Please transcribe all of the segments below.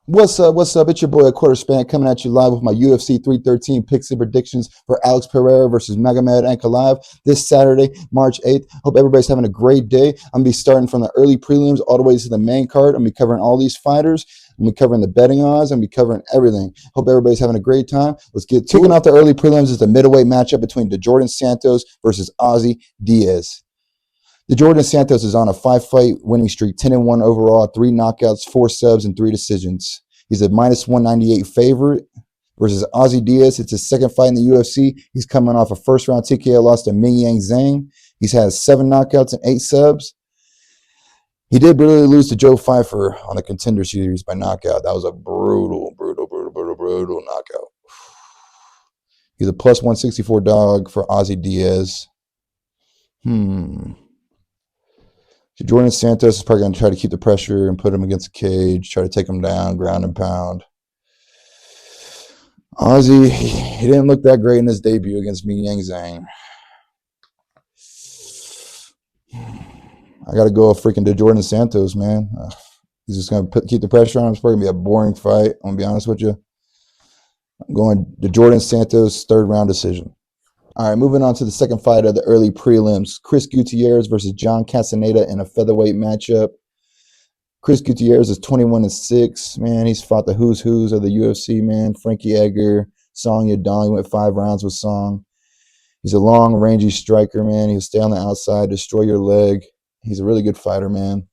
What's up? What's up? It's your boy, Quarter Span, coming at you live with my UFC 313 picks and predictions for Alex Pereira versus Magomed Ankalaev this Saturday, March 8th. Hope everybody's having a great day. I'm going to be starting from the early prelims all the way to the main card. I'm going to be covering all these fighters. I'm going to be covering the betting odds. I'm going to be covering everything. Hope everybody's having a great time. Let's get to it. Kicking off the early prelims is the middleweight matchup between Jordan Santos versus Ozzy Diaz. Jordan Santos is on a 5-fight winning streak, 10-1 overall, 3 knockouts, 4 subs, and 3 decisions. He's a minus 198 favorite versus Ozzy Diaz. It's his second fight in the UFC. He's coming off a first-round TKO loss to Mingyang Zhang. He's had 7 knockouts and 8 subs. He did really lose to Joe Pfeiffer on the Contender Series by knockout. That was a brutal knockout. He's a plus 164 dog for Ozzy Diaz. Jordan Santos is probably going to try to keep the pressure and put him against the cage, try to take him down, ground and pound. Ozzy, he didn't look that great in his debut against Mingyang Zhang. I got to go freaking Jordan Santos, man. He's just going to keep the pressure on him. It's probably going to be a boring fight. I'm going to be honest with you. I'm going Jordan Santos, 3rd round decision. All right, moving on to the second fight of the early prelims. Chris Gutierrez versus John Castaneda in a featherweight matchup. Chris Gutierrez is 21-6. Man, he's fought the who's of the UFC, man. Frankie Edgar, Song Yadong. He went 5 rounds with Song. He's a long, rangy striker, man. He'll stay on the outside, destroy your leg. He's a really good fighter, man.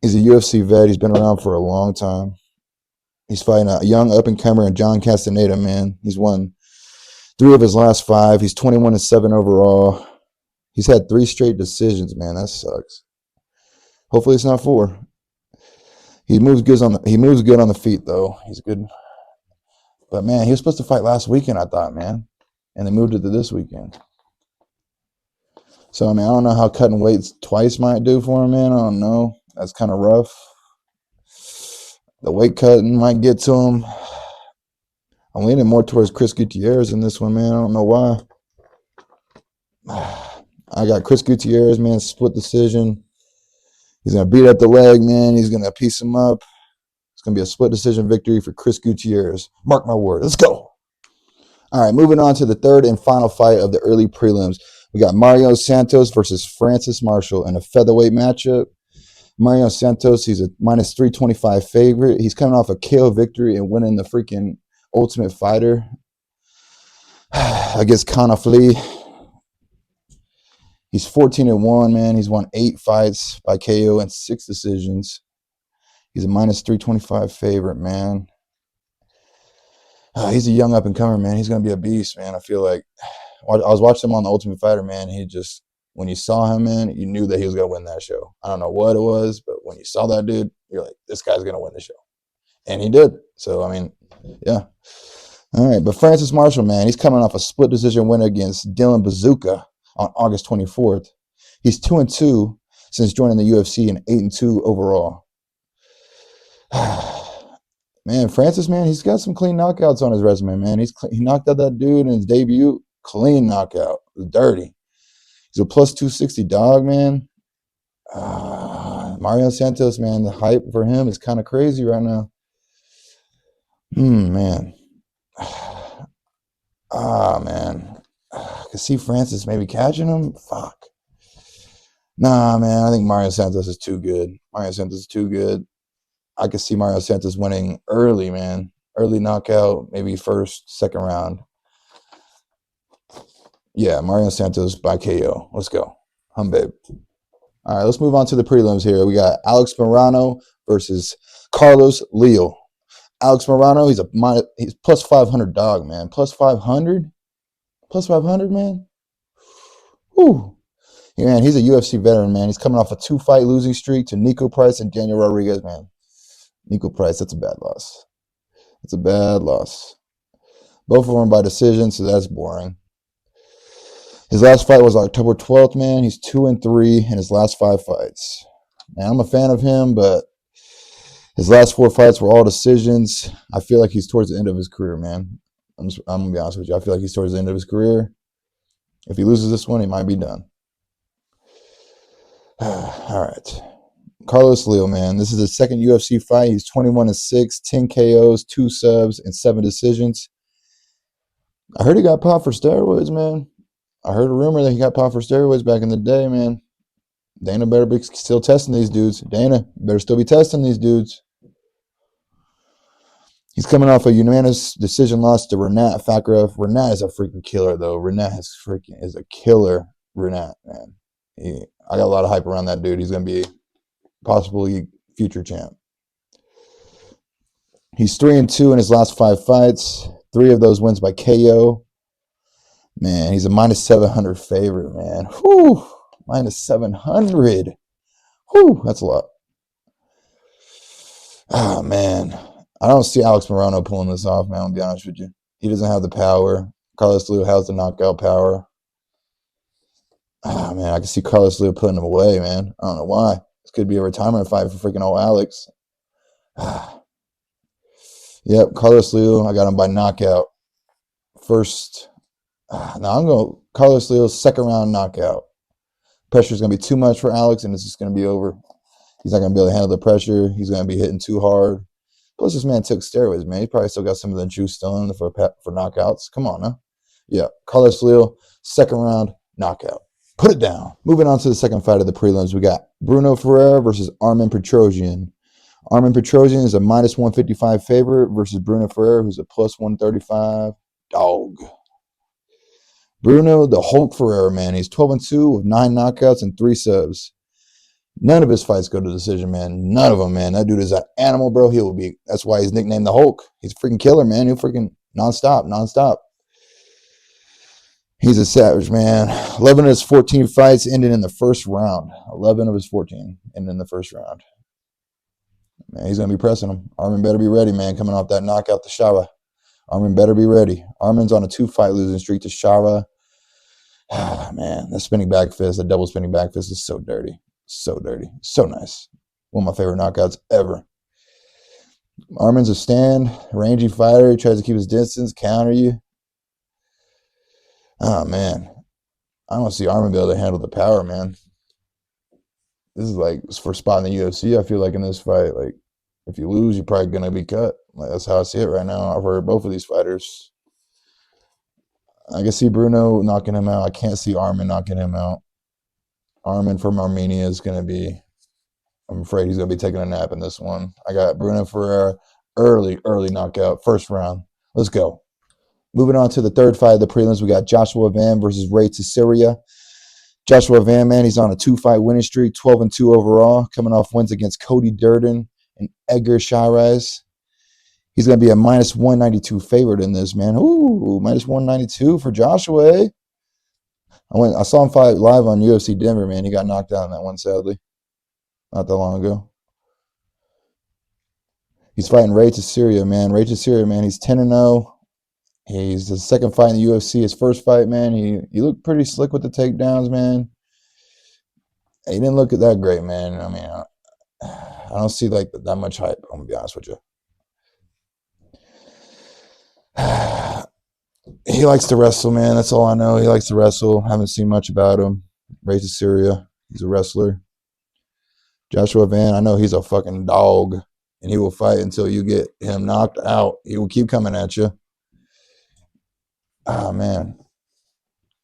He's a UFC vet. He's been around for a long time. He's fighting a young up-and-comer in John Castaneda, man. He's won 3 of his last 5. He's 21-7 overall. He's had 3 straight decisions, man. That sucks. Hopefully it's not 4. He moves good on the feet, though. He's good. But man, he was supposed to fight last weekend, I thought, man. And they moved it to this weekend. So I mean, I don't know how cutting weights twice might do for him, man. I don't know. That's kind of rough. The weight cutting might get to him. I'm leaning more towards Chris Gutierrez in this one, man. I don't know why. I got Chris Gutierrez, man, split decision. He's going to beat up the leg, man. He's going to piece him up. It's going to be a split decision victory for Chris Gutierrez. Mark my word. Let's go. All right, moving on to the third and final fight of the early prelims. We got Mario Santos versus Francis Marshall in a featherweight matchup. Mario Santos, he's a minus 325 favorite. He's coming off a KO victory and winning the freaking Ultimate Fighter against Conor Flea. He's 14-1, man. He's won 8 fights by KO and 6 decisions. He's a minus 325 favorite, man. He's a young up-and-comer, man. He's going to be a beast, man. I feel like I was watching him on the Ultimate Fighter, man. He just, when you saw him, man, you knew that he was going to win that show. I don't know what it was, but when you saw that dude, you're like, this guy's going to win the show. And he did. So, I mean, yeah. All right, but Francis Marshall, man, he's coming off a split decision win against Dylan Bazooka on August 24th. He's 2-2 since joining the UFC and 8-2 overall. Man, Francis, man, he's got some clean knockouts on his resume, man. He knocked out that dude in his debut. Clean knockout. It was dirty. He's a plus 260 dog, man. Mario Santos, man, the hype for him is kind of crazy right now. Man. Man. I could see Francis maybe catching him. Fuck. Nah, man, I think Mario Santos is too good. Mario Santos is too good. I could see Mario Santos winning early, man. Early knockout, maybe first, second round. Yeah, Mario Santos by KO. Let's go. Babe. All right, let's move on to the prelims here. We got Alex Morano versus Carlos Leal. Alex Morano, he's plus 500 dog, man. Plus 500? Plus 500, man? Whew. Yeah, man, he's a UFC veteran, man. He's coming off a 2-fight losing streak to Nico Price and Daniel Rodriguez, man. Nico Price, that's a bad loss. That's a bad loss. Both of them by decision, so that's boring. His last fight was October 12th, man. He's 2-3 in his last 5 fights. Man, I'm a fan of him, but his last 4 fights were all decisions. I feel like he's towards the end of his career, man. I'm going to be honest with you. I feel like he's towards the end of his career. If he loses this one, he might be done. All right. Carlos Leo, man. This is his second UFC fight. He's 21-6, 10 KOs, 2 subs, and 7 decisions. I heard he got popped for steroids, man. I heard a rumor that he got popped for steroids back in the day, man. Dana better be still testing these dudes. Dana better still be testing these dudes. He's coming off a unanimous decision loss to Renat Fakarov. Renat is a freaking killer, though. Renat is a killer. Renat, man. I got a lot of hype around that dude. He's going to be possibly future champ. He's 3-2 in his last 5 fights. 3 of those wins by KO. Man, he's a -700 favorite, man. Whew. -700. Whew, that's a lot. Ah, man. I don't see Alex Morono pulling this off, man. I'll be honest with you. He doesn't have the power. Carlos Leo has the knockout power. Ah, man, I can see Carlos Leo putting him away, man. I don't know why. This could be a retirement fight for freaking old Alex. Ah. Yep, Carlos Leo. I got him by knockout. First. Now I'm going Carlos Leo's second round knockout. Pressure's going to be too much for Alex, and it's just going to be over. He's not going to be able to handle the pressure. He's going to be hitting too hard. Plus, this man took steroids, man. He probably still got some of the juice still in for knockouts. Come on, huh? Yeah, Carlos Leo, second round knockout. Put it down. Moving on to the second fight of the prelims, we got Bruno Pereira versus Armen Petrosyan. Armen Petrosyan is a -155 favorite versus Bruno Pereira, who's a +135 dog. Bruno, the Hulk Pereira, man. He's 12-2 with 9 knockouts and 3 subs. None of his fights go to decision, man. None of them, man. That dude is an animal, bro. He will be. That's why he's nicknamed the Hulk. He's a freaking killer, man. He'll freaking nonstop. He's a savage, man. 11 of his 14 fights ended in the first round. 11 of his 14 ended in the first round. Man, he's going to be pressing him. Armen better be ready, man, coming off that knockout to Shava. Armen better be ready. Armen's on a 2-fight losing streak to Shava. Man, that spinning back fist, that double spinning back fist is so dirty. So dirty. So nice. One of my favorite knockouts ever. Armen's a stand, rangy fighter. He tries to keep his distance, counter you. Oh, man. I don't see Armen be able to handle the power, man. This is like for spot in the UFC. I feel like in this fight, like if you lose, you're probably going to be cut. Like, that's how I see it right now. I've heard both of these fighters. I can see Bruno knocking him out. I can't see Armen knocking him out. Armen from Armenia is going to be, I'm afraid he's going to be taking a nap in this one. I got Bruno Pereira, early knockout, first round. Let's go. Moving on to the third fight of the prelims, we got Joshua Van versus Ray Teixeira. Joshua Van, man, he's on a 2-fight winning streak, 12-2 overall, coming off wins against Cody Durden and Edgar Shiraz. He's going to be a -192 favorite in this, man. Ooh, -192 for Joshua. I saw him fight live on UFC Denver, man. He got knocked out in that one, sadly. Not that long ago. He's fighting Ray Teixeira, man. Ray Teixeira, man, he's 10-0. He's the second fight in the UFC. His first fight, man, he looked pretty slick with the takedowns, man. He didn't look that great, man. I mean, I don't see like that much hype. I'm going to be honest with you. He likes to wrestle, man. That's all I know. He likes to wrestle. Haven't seen much about him. Ray Teixeira, he's a wrestler. Joshua Van, I know he's a fucking dog, and he will fight until you get him knocked out. He will keep coming at you. Ah, man.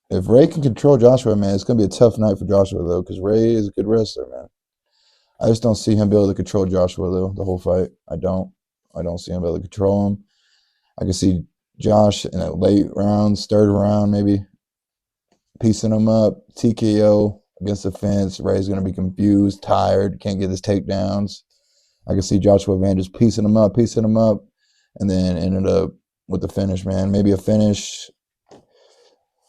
If Ray can control Joshua, man, it's going to be a tough night for Joshua, though, because Ray is a good wrestler, man. I just don't see him be able to control Joshua, though, the whole fight. I don't see him be able to control him. I can see Josh in the late rounds, third round, maybe piecing him up, TKO against the fence. Ray's going to be confused, tired, can't get his takedowns. I can see Joshua Van just piecing him up, and then ended up with the finish, man. Maybe a finish,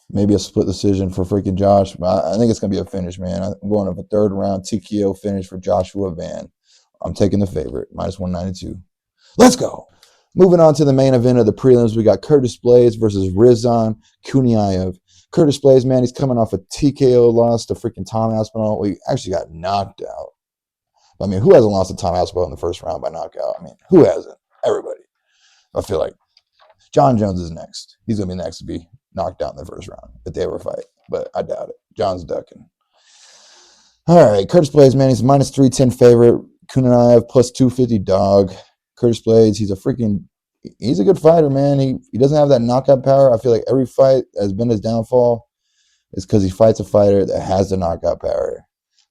maybe a split decision for freaking Josh. But I think it's going to be a finish, man. I'm going with a third round TKO finish for Joshua Van. I'm taking the favorite, -192. Let's go. Moving on to the main event of the prelims, we got Curtis Blaydes versus Rizan Kunaev. Curtis Blaydes, man, he's coming off a TKO loss to freaking Tom Aspinall. He actually got knocked out. I mean, who hasn't lost to Tom Aspinall in the first round by knockout? I mean, who hasn't? Everybody. I feel like John Jones is next. He's going to be next to be knocked out in the first round if they ever fight. But I doubt it. John's ducking. All right, Curtis Blades, man, he's a minus 310 favorite. Kunaev plus 250 dog. Curtis Blades, he's a good fighter, man. He doesn't have that knockout power. I feel like every fight has been his downfall is because he fights a fighter that has the knockout power.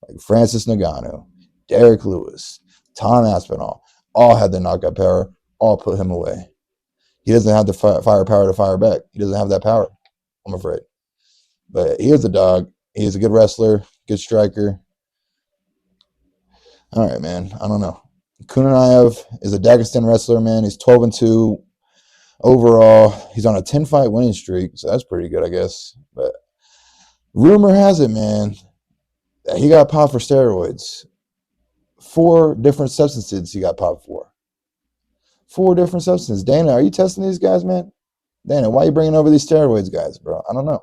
Like Francis Ngannou, Derek Lewis, Tom Aspinall, all had the knockout power, all put him away. He doesn't have the firepower to fire back. He doesn't have that power, I'm afraid. But he is a dog. He is a good wrestler, good striker. All right, man. I don't know. Kunaev is a Dagestan wrestler, man. He's 12-2 overall. He's on a 10-fight winning streak, so that's pretty good, I guess. But rumor has it, man, that he got popped for steroids. 4 different substances he got popped for. 4 different substances. Dana, are you testing these guys, man? Dana, why are you bringing over these steroids, guys, bro? I don't know.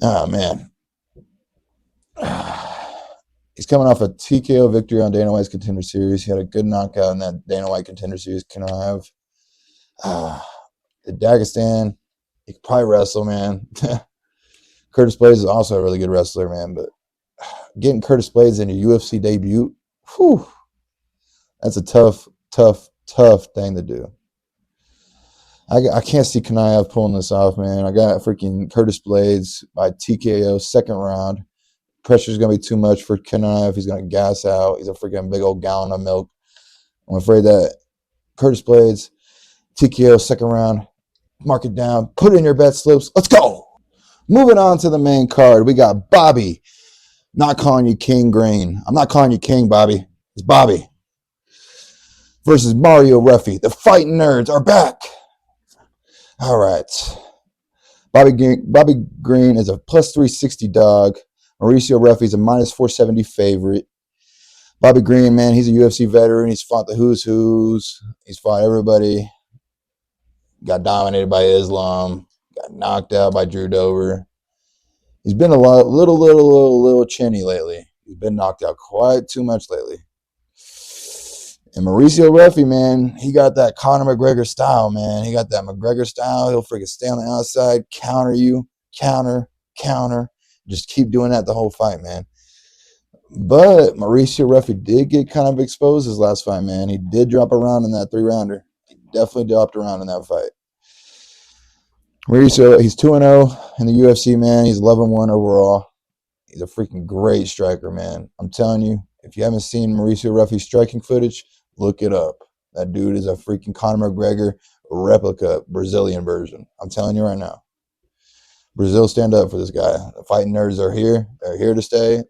Oh, man. He's coming off a TKO victory on Dana White's Contender Series. He had a good knockout in that Dana White Contender Series. Kunaev. The Dagestan, he could probably wrestle, man. Curtis Blades is also a really good wrestler, man. But getting Curtis Blades in your UFC debut, whew, that's a tough thing to do. I can't see Kunaev pulling this off, man. I got freaking Curtis Blades by TKO, second round. Pressure's going to be too much for Kunaev. He's going to gas out. He's a freaking big old gallon of milk. I'm afraid that Curtis Blades, TKO, second round, mark it down, put it in your bet slips. Let's go. Moving on to the main card, we got Bobby. Not calling you King Green. I'm not calling you King, Bobby. It's Bobby. Versus Mario Ruffy. The fighting nerds are back. All right. Bobby Green is a plus 360 dog. Mauricio Ruffy's a minus 470 favorite. Bobby Green, man, he's a UFC veteran. He's fought the who's. He's fought everybody. Got dominated by Islam. Got knocked out by Drew Dober. He's been a little chinny lately. He's been knocked out quite too much lately. And Mauricio Ruffy, man, he got that Conor McGregor style, man. He got that McGregor style. He'll freaking stay on the outside, counter you, counter. Just keep doing that the whole fight, man. But Mauricio Ruffy did get kind of exposed his last fight, man. He did drop a round in that 3-rounder. He definitely dropped a round in that fight. Mauricio, he's 2-0 in the UFC, man. He's 11-1 overall. He's a freaking great striker, man. I'm telling you, if you haven't seen Mauricio Ruffy's striking footage, look it up. That dude is a freaking Conor McGregor replica, Brazilian version. I'm telling you right now. Brazil, stand up for this guy. The fighting nerds are here. They're here to stay.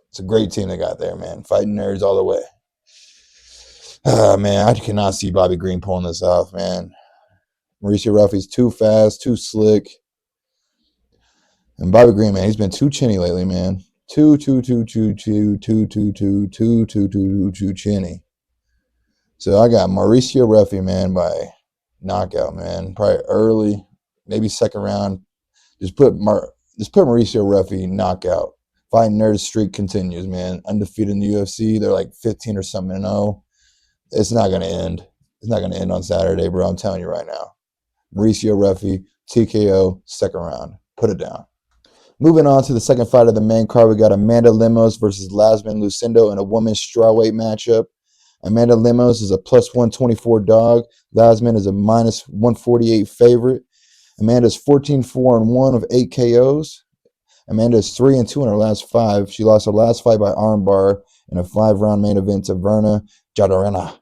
It's a great team they got there, man. Fighting nerds all the way. Man, I cannot see Bobby Green pulling this off, man. Mauricio Ruffy's too fast, too slick. And Bobby Green, man, he's been too chinny lately, man. Too chinny. So I got Mauricio Ruffy, man, by knockout, man. Probably early, maybe second round. Just put Mauricio Ruffy knockout. Fighting Nerds streak continues, man. Undefeated in the UFC. They're like 15 or something and 0. It's not going to end. It's not going to end on Saturday, bro. I'm telling you right now. Mauricio Ruffy, TKO, second round. Put it down. Moving on to the second fight of the main card, we got Amanda Lemos versus Lasmin Lucindo in a women's strawweight matchup. Amanda Lemos is a plus 124 dog. Lasmin is a minus 148 favorite. Amanda's 14-4-1 of 8 KOs. Amanda is 3-2 in her last 5. She lost her last fight by armbar in a 5-round main event to Verna Jadorena.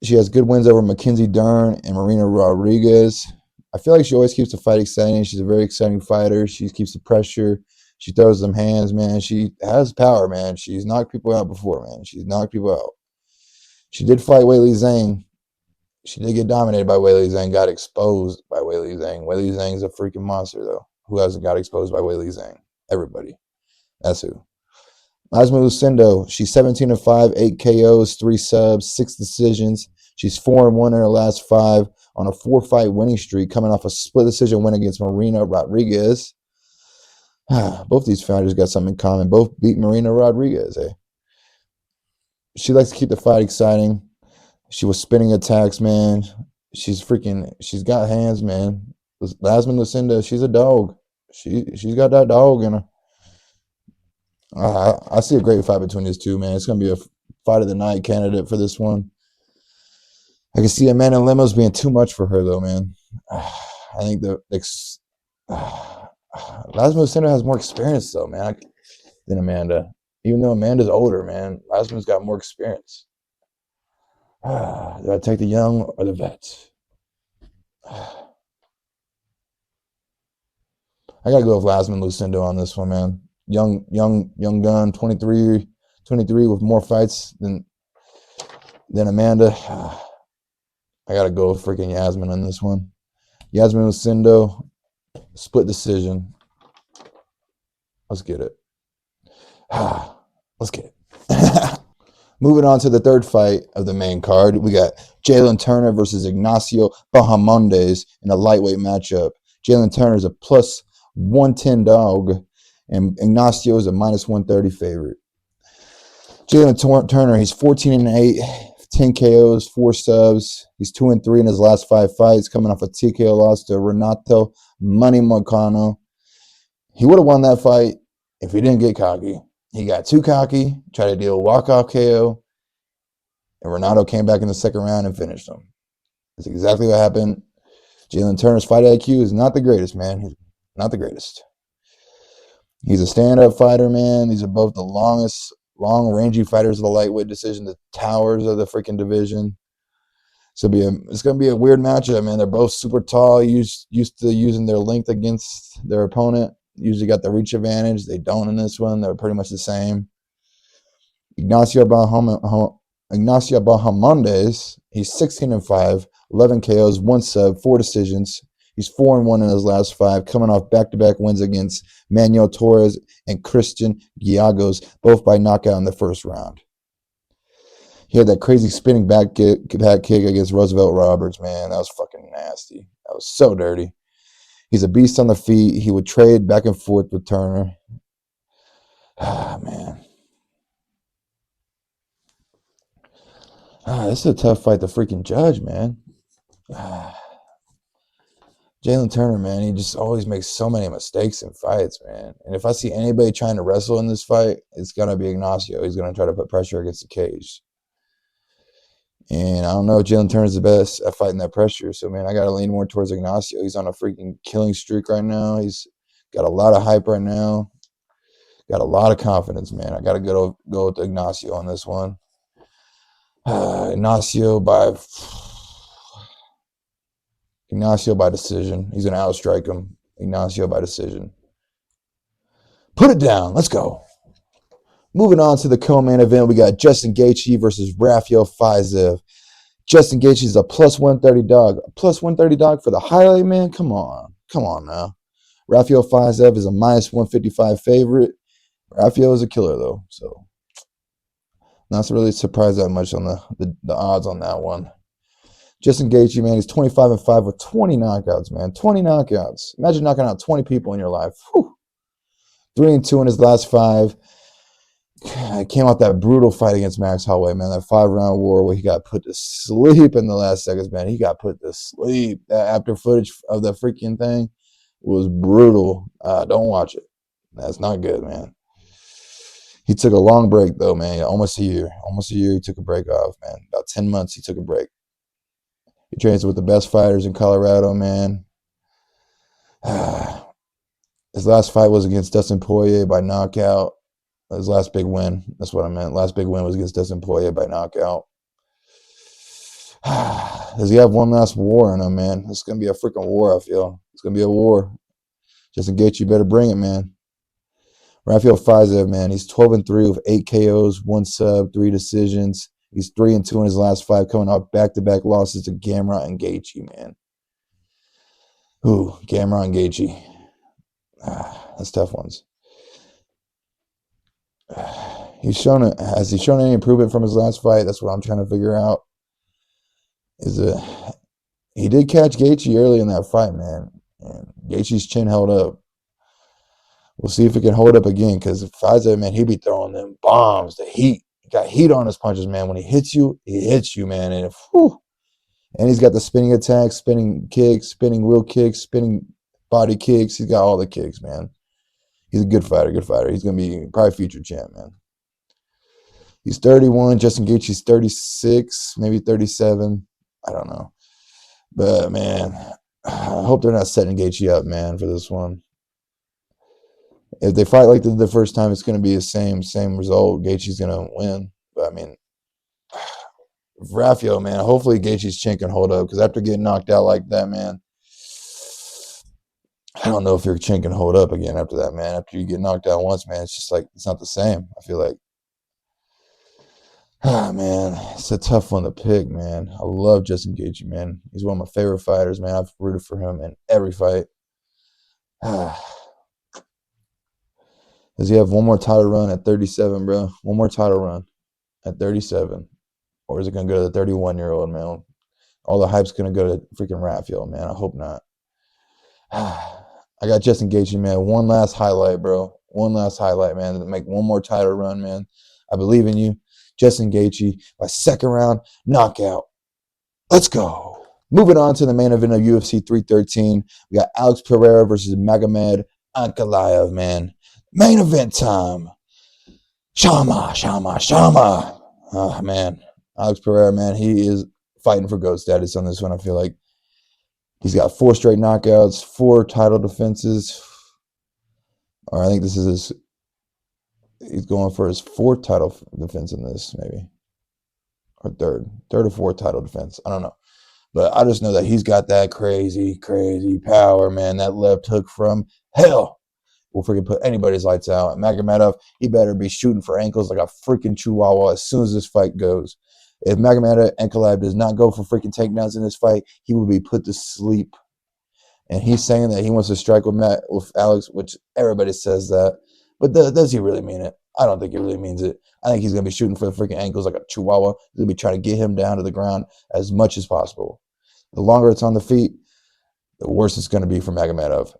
She has good wins over Mackenzie Dern and Marina Rodriguez. I feel like she always keeps the fight exciting. She's a very exciting fighter. She keeps the pressure. She throws them hands, man. She has power, man. She's knocked people out before, man. She's knocked people out. She did fight Weili Zhang. She did get dominated by Weili Zhang, got exposed by Weili Zhang. Weili Zhang's a freaking monster, though. Who hasn't got exposed by Weili Zhang? Everybody. That's who. Lasmin Lucindo, she's 17-5, 8 KOs, 3 subs, 6 decisions. She's 4-1 in her last 5 on a 4-fight winning streak, coming off a split decision win against Marina Rodriguez. Both these fighters got something in common. Both beat Marina Rodriguez. She likes to keep the fight exciting. She was spinning attacks, man. She's got hands, man. Lasmin Lucinda, she's a dog. She's got that dog in her. I see a great fight between these two, man. It's going to be a fight of the night candidate for this one. I can see Amanda Lemos being too much for her, though, man. I think Lasmo Cinder has more experience, though, man, than Amanda. Even though Amanda's older, man, Lasmo's got more experience. Do I take the young or the vets? I gotta go with Lasman Lucindo on this one, man. Young gun, 23 with more fights than Amanda. I gotta go with freaking Yasmin on this one. Yasmin Lucindo, split decision. Let's get it. Let's get it. Moving on to the third fight of the main card, we got Jalen Turner versus Ignacio Bahamondes in a lightweight matchup. Jalen Turner is a plus 110 dog, and Ignacio is a minus 130 favorite. Jalen Turner, he's 14-8, 10 KOs, 4 subs. He's 2-3 in his last 5 fights, coming off a TKO loss to Renato Money Moicano. He would have won that fight if he didn't get cocky. He got too cocky, tried to deal a walk-off KO, and Renato came back in the second round and finished him. That's exactly what happened. Jalen Turner's fight IQ is not the greatest, man. He's not the greatest. He's a stand-up fighter, man. These are both the longest, long-rangy fighters of the lightweight division, the towers of the freaking division. So it's going to be a weird matchup, man. They're both super tall, used to using their length against their opponent. Usually got the reach advantage. They don't in this one. They're pretty much the same. Ignacio Bahamondes, he's 16-5, 11 KOs, 1 sub, 4 decisions. He's 4-1 in his last 5, coming off back-to-back wins against Manuel Torres and Christian Giagos, both by knockout in the first round. He had that crazy spinning back kick against Roosevelt Roberts, man. That was fucking nasty. That was so dirty. He's a beast on the feet. He would trade back and forth with Turner. Man. This is a tough fight to freaking judge, man. Jalen Turner, man, he just always makes so many mistakes in fights, man. And if I see anybody trying to wrestle in this fight, it's going to be Ignacio. He's going to try to put pressure against the cage. And I don't know if Jalen Turner's the best at fighting that pressure. So, man, I got to lean more towards Ignacio. He's on a freaking killing streak right now. He's got a lot of hype right now. Got a lot of confidence, man. I got to go with Ignacio on this one. Ignacio by decision. He's going to outstrike him. Ignacio by decision. Put it down. Let's go. Moving on to the co-main event, we got Justin Gaethje versus Rafael Fiziev. Justin Gaethje is a plus 130 dog. A plus 130 dog for the highlight, man? Come on now. Rafael Fiziev is a minus 155 favorite. Rafael is a killer, though, so not really surprised that much on the odds on that one. Justin Gaethje, man, he's 25-5 with 20 knockouts, man. 20 knockouts. Imagine knocking out 20 people in your life. Whew. 3-2 in his last 5. I came out that brutal fight against Max Holloway, man. That 5-round war where he got put to sleep in the last seconds, man. He got put to sleep. That after footage of the freaking thing was brutal. Don't watch it. That's not good, man. He took a long break, though, man. Almost a year. He took a break off, man. About 10 months he took a break. He trains with the best fighters in Colorado, man. His last fight was against Dustin Poirier by knockout. His last big win. That's what I meant. Last big win was against Dustin Poirier by knockout. Does he have one last war in him, man? It's going to be a freaking war, I feel. It's going to be a war. Justin Gaethje, you better bring it, man. Rafael Fiziev, man, he's 12-3 with 8 KOs, 1 sub, 3 decisions. He's 3-2 in his last 5, coming off back-to-back losses to Gamrot and Gaethje, man. Ooh, Gamrot and Gaethje. That's tough ones. Has he shown any improvement from his last fight? That's what I'm trying to figure out. He did catch Gaethje early in that fight, man. And Gaethje's chin held up. We'll see if he can hold up again, because Fiziev, man, he be throwing them bombs, the heat. He got heat on his punches, man. When he hits you, man. And he's got the spinning attacks, spinning kicks, spinning wheel kicks, spinning body kicks. He's got all the kicks, man. He's a good fighter, good fighter. He's gonna be probably future champ, man. He's 31. Justin Gaethje's 36, maybe 37. I don't know. But man, I hope they're not setting Gaethje up, man, for this one. If they fight like the first time, it's going to be the same result. Gaethje's going to win. But I mean, Rafael, man, hopefully Gaethje's chin can hold up because after getting knocked out like that, man, I don't know if your chin can hold up again after that, man. After you get knocked out once, man, it's just like it's not the same. I feel like, man, it's a tough one to pick, man. I love Justin Gaethje, man. He's one of my favorite fighters, man. I've rooted for him in every fight. Does he have one more title run at 37, bro? One more title run at 37. Or is it going to go to the 31-year-old, man? All the hype's going to go to freaking Rafael, man. I hope not. I got Justin Gaethje, man. One last highlight, bro. One last highlight, man. Make one more title run, man. I believe in you. Justin Gaethje by second round knockout. Let's go. Moving on to the main event of UFC 313. We got Alex Pereira versus Magomed Ankalaev, man. Main event time. Shama. Oh, man. Alex Pereira, man, he is fighting for GOAT status on this one. I feel like he's got 4 straight knockouts, 4 title defenses. Or I think this is his, he's going for his 4th title defense in this, maybe. Or third or 4th title defense. I don't know. But I just know that he's got that crazy power, man. That left hook from hell will freaking put anybody's lights out. Magomedov, he better be shooting for ankles like a freaking chihuahua as soon as this fight goes. If Magomed Ankalaev does not go for freaking takedowns in this fight, he will be put to sleep. And he's saying that he wants to strike with Alex, which everybody says that. But does he really mean it? I don't think he really means it. I think he's going to be shooting for the freaking ankles like a chihuahua. He's going to be trying to get him down to the ground as much as possible. The longer it's on the feet, the worse it's going to be for Magomedov.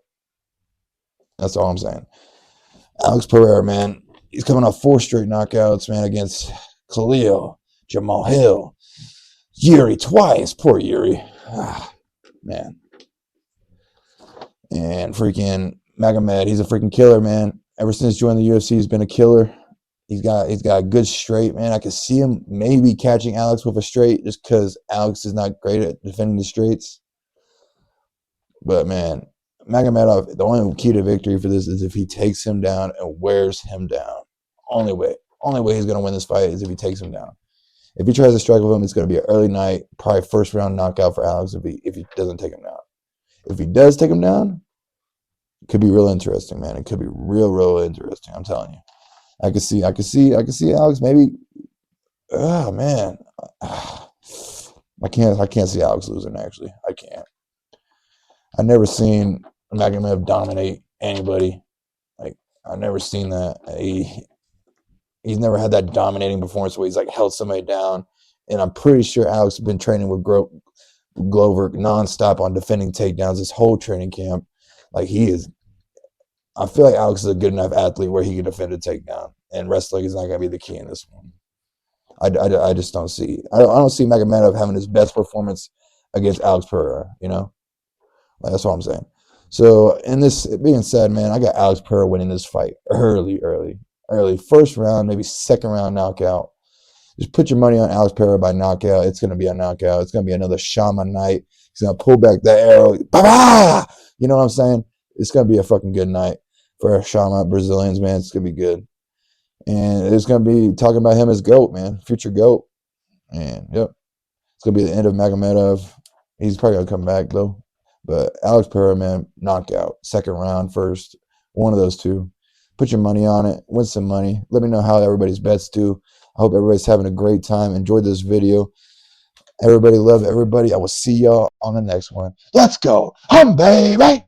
That's all I'm saying. Alex Pereira, man, he's coming off 4 straight knockouts, man, against Khalil, Jamal Hill, Yuri twice. Poor Yuri. Man. And freaking Magomed, he's a freaking killer, man. Ever since joining the UFC, he's been a killer. He's got a good straight, man. I could see him maybe catching Alex with a straight just because Alex is not great at defending the straights. But, man, Magomedov, the only key to victory for this is if he takes him down and wears him down. Only way he's going to win this fight is if he takes him down. If he tries to strike with him, it's going to be an early night, probably first round knockout for Alex if he doesn't take him down. If he does take him down, it could be real interesting, man. It could be real interesting. I'm telling you. I can see Alex maybe. Oh man, I can't see Alex losing. Actually, I can't. I've never seen Magomed dominate anybody. Like I've never seen that. He's never had that dominating performance where he's like held somebody down. And I'm pretty sure Alex has been training with Glover nonstop on defending takedowns this whole training camp. Like he is. I feel like Alex is a good enough athlete where he can defend a takedown, and wrestling is not going to be the key in this one. I just don't see. I don't see Magomedov having his best performance against Alex Pereira. You know, like, that's what I'm saying. So, in this being said, man, I got Alex Pereira winning this fight early, first round, maybe second round knockout. Just put your money on Alex Pereira by knockout. It's going to be a knockout. It's going to be another shaman night. He's going to pull back that arrow. Bah-bah! You know what I'm saying? It's going to be a fucking good night for shaman Brazilians, man. It's going to be good. And it's going to be talking about him as GOAT, man. Future GOAT. And, yep. It's going to be the end of Magomedov. He's probably going to come back, though. But Alex Pereira, man, knockout. Second round, first. One of those two. Put your money on it. Win some money. Let me know how everybody's bets do. I hope everybody's having a great time. Enjoy this video. Everybody love everybody. I will see y'all on the next one. Let's go. Baby.